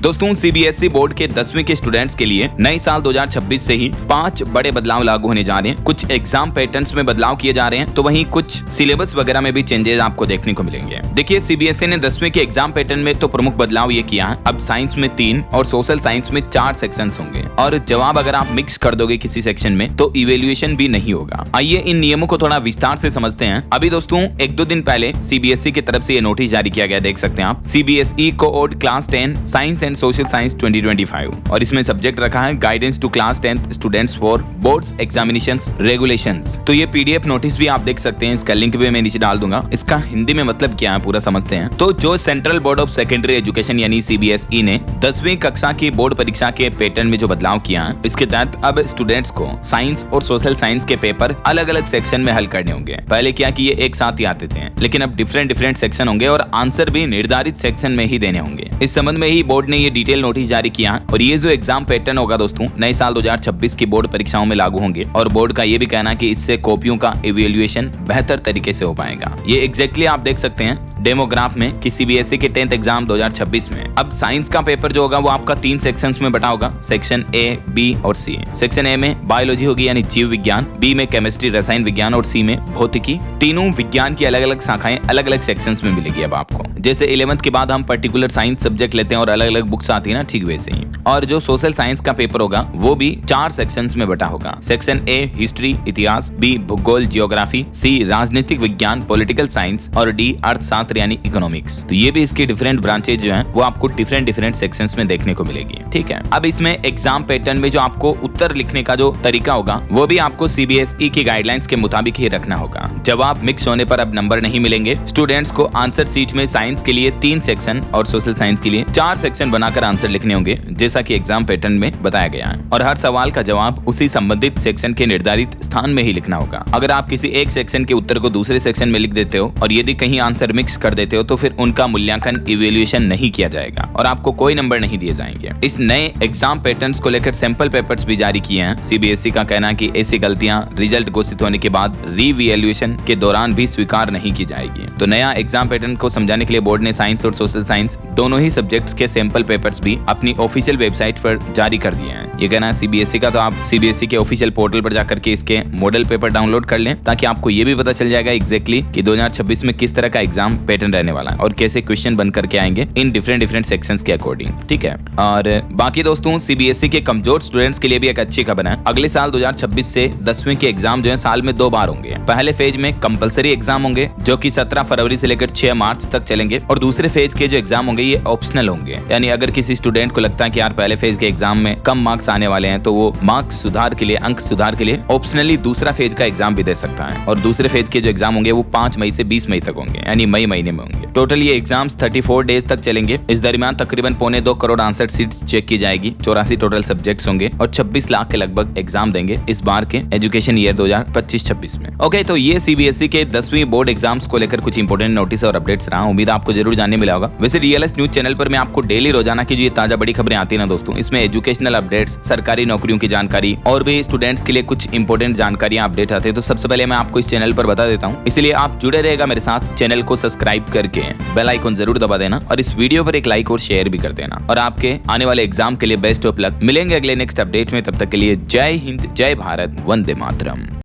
दोस्तों CBSE board के 10वीं के स्टूडेंट्स के लिए नए साल 2026 से ही 5 बड़े बदलाव लागू होने जा रहे हैं। कुछ एग्जाम पैटर्न्स में बदलाव किए जा रहे हैं, तो वहीं कुछ सिलेबस वगैरह में भी चेंजेस आपको देखने को मिलेंगे। देखिए सीबीएसई ने 10वीं के एग्जाम पैटर्न में तो प्रमुख बदलाव ये किया है, अब साइंस में 3 और सोशल साइंस में 4 सेक्शंस होंगे और जवाब अगर आप मिक्स कर दोगे किसी सेक्शन में तो इवेल्युएशन भी नहीं होगा। आइए इन नियमों को थोड़ा विस्तार से समझते हैं। अभी दोस्तों 1-2 दिन पहले सीबीएसई की तरफ से ये नोटिस जारी किया गया, देख सकते हैं आप, CBSE code class 10 science and social science 2025 और इसमें सब्जेक्ट रखा है guidance to class 10 students for boards examinations regulations. तो ये पीडीएफ नोटिस भी आप देख सकते हैं, इसका लिंक भी मैं नीचे डाल दूंगा। इसका हिंदी में मतलब क्या है पूरा समझते हैं। तो जो central board of secondary education यानी सीबीएसई ने 10वीं कक्षा की बोर्ड परीक्षा के पैटर्न में जो बदलाव किया है, इसके तहत अब स्टूडेंट्स को साइंस और सोशल साइंस के पेपर अलग अलग सेक्शन में हल करने होंगे। पहले क्या कि ये एक साथ ही आते थे, लेकिन अब डिफरेंट सेक्शन होंगे और आंसर भी निर्धारित सेक्शन में ही देने होंगे। इस संबंध में ही बोर्ड ने ये डिटेल नोटिस जारी किया और ये जो एग्जाम पैटर्न होगा दोस्तों नए साल 2026 की बोर्ड परीक्षाओं में लागू होंगे और बोर्ड का ये भी कहना है कि इससे कॉपियों का इवैल्यूएशन बेहतर तरीके से हो पाएगा। ये एग्जैक्टली आप देख सकते हैं डेमोग्राफ में कि सीबीएसई के 10th एग्जाम 2026 में अब साइंस का पेपर जो होगा वो आपका 3 सेक्शंस में बटा होगा, सेक्शन ए, बी और सी। सेक्शन ए में बायोलॉजी होगी यानी जीव विज्ञान, बी में केमिस्ट्री रसायन विज्ञान और सी में भौतिकी। तीनों विज्ञान की अलग अलग शाखाएं अलग अलग सेक्शंस में मिलेगी अब आपको। जैसे 11th के बाद हम पर्टिकुलर साइंस सब्जेक्ट लेते हैं और अलग अलग बुक्स आती है ना, ठीक वैसे ही। और जो सोशल साइंस का पेपर होगा वो भी 4 सेक्शंस में बटा होगा। सेक्शन ए हिस्ट्री इतिहास, बी भूगोल जियोग्राफी, सी राजनीतिक विज्ञान पॉलिटिकल साइंस और डी अर्थशास्त्र यानी इकोनॉमिक्स। तो ये भी इसकी डिफरेंट ब्रांचेज जो हैं वो आपको डिफरेंट सेक्शंस में देखने को मिलेगी, ठीक है। अब इसमें एग्जाम पैटर्न में जो आपको उत्तर लिखने का जो तरीका होगा वो भी आपको सीबीएसई की गाइडलाइंस के मुताबिक ही रखना होगा। जवाब मिक्स होने पर अब नंबर नहीं मिलेंगे। स्टूडेंट्स को आंसर शीट में साइंस के लिए 3 सेक्शन और सोशल साइंस के लिए 4 सेक्शन बनाकर आंसर लिखने होंगे, जैसा कि एग्जाम पैटर्न में बताया गया है। और हर सवाल का जवाब उसी संबंधित सेक्शन के निर्धारित स्थान में ही लिखना होगा। अगर आप किसी एक सेक्शन के उत्तर को दूसरे सेक्शन में लिख देते हो और यदि कहीं आंसर मिक्स कर देते हो तो फिर उनका मूल्यांकन इवैल्यूएशन नहीं किया जाएगा और आपको कोई नंबर नहीं दिए जाएंगे। इस नए एग्जाम पैटर्न्स को लेकर सैंपल पेपर्स भी जारी किए हैं। सीबीएसई का कहना है कि ऐसी गलतियां रिजल्ट घोषित होने के बाद रीवैल्यूएशन के दौरान भी स्वीकार नहीं की जाएगी। तो नया एग्जाम पैटर्न को समझाने के लिए बोर्ड ने साइंस और सोशल साइंस दोनों ही सब्जेक्ट्स के सैंपल पेपर्स भी अपनी ऑफिशियल वेबसाइट पर जारी कर दिए हैं। ये कहना है सीबीएसई का, तो आप सीबीएसई के ऑफिशियल पोर्टल पर जाकर के इसके मॉडल पेपर डाउनलोड कर लें ताकि आपको ये भी पता चल जाएगा एग्जैक्टली कि 2026 में किस तरह का एग्जाम पैटर्न रहने वाला है और कैसे क्वेश्चन बन करके आएंगे इन डिफरेंट सेक्शंस के अकॉर्डिंग, ठीक है। और बाकी दोस्तों सीबीएसई के कमजोर स्टूडेंट्स के लिए भी एक अच्छी खबर है। अगले साल 2026 से 10वीं के एग्जाम जो है साल में 2 बार होंगे। पहले फेज में कंपलसरी एग्जाम होंगे जो कि 17 फरवरी से लेकर 6 मार्च तक चलेंगे और दूसरे फेज के जो एग्जाम होंगे ये ऑप्शनल होंगे। यानी अगर किसी स्टूडेंट को लगता है कि यार पहले फेज के एग्जाम में कम मार्क्स आने वाले हैं तो वो मार्क्स सुधार के लिए, अंक सुधार के लिए ऑप्शनली दूसरा फेज का एग्जाम भी दे सकता है। और दूसरे फेज के जो एग्जाम होंगे वो 5 मई से 20 मई तक होंगे, यानी मई महीने में होंगे। टोटल ये एग्जाम्स 34 डेज तक चलेंगे। इस दरमियान तकरीबन 1.25 करोड़ आंसर शीट्स चेक की जाएगी। 84 टोटल सब्जेक्ट्स होंगे और 26 लाख के लगभग एग्जाम देंगे इस बार के एजुकेशन ईयर 2025-26 में। ओके, तो ये सीबीएसई के 10वीं बोर्ड एग्जाम्स को लेकर कुछ इंपोर्टेंट नोटिस और अपडेट्स रहा। उम्मीद आपको जरूर जानने मिला होगा। वैसे डीएलएस न्यूज चैनल पर मैं आपको डेली रोजाना की जो ये ताजा बड़ी खबरें आती है ना दोस्तों, इसमें एजुकेशनल अपडेट्स, सरकारी नौकरियों की जानकारी और भी स्टूडेंट्स के लिए कुछ इंपोर्टेंट जानकारियां अपडेट आते हैं। तो सबसे पहले मैं आपको इस चैनल पर बता देता हूँ, इसलिए आप जुड़े रहेगा मेरे साथ। चैनल को सब्सक्राइब करके बेल आइकन जरूर दबा देना और इस वीडियो पर एक लाइक और शेयर भी कर देना। और आपके आने वाले एग्जाम के लिए बेस्ट ऑफ लक। मिलेंगे अगले नेक्स्ट अपडेट में, तब तक के लिए जय हिंद, जय भारत, वंदे मातरम।